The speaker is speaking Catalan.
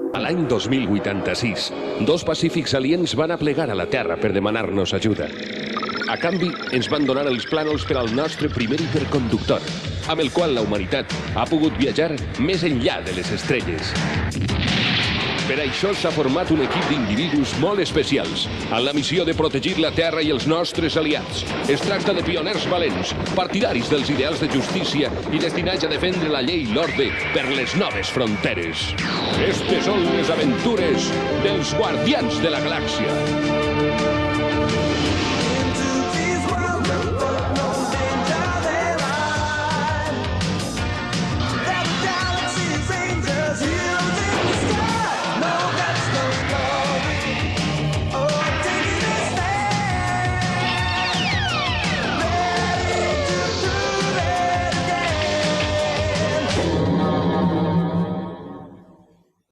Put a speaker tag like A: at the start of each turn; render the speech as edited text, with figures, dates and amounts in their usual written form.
A: A l'any 2086, dos pacífics aliens van aplegar a la Terra per demanar-nos ajuda. A canvi, ens van donar els plànols per al nostre primer hiperconductor, amb el qual la humanitat ha pogut viatjar més enllà de les estrelles. Per això s'ha format un equip d'individus molt especials, amb la missió de protegir la Terra i els nostres aliats. Es tracta de pioners valents, partidaris dels ideals de justícia i destinats a defendre la llei i l'ordre per les noves fronteres. Estes són les aventures dels Guardians de la Galàxia.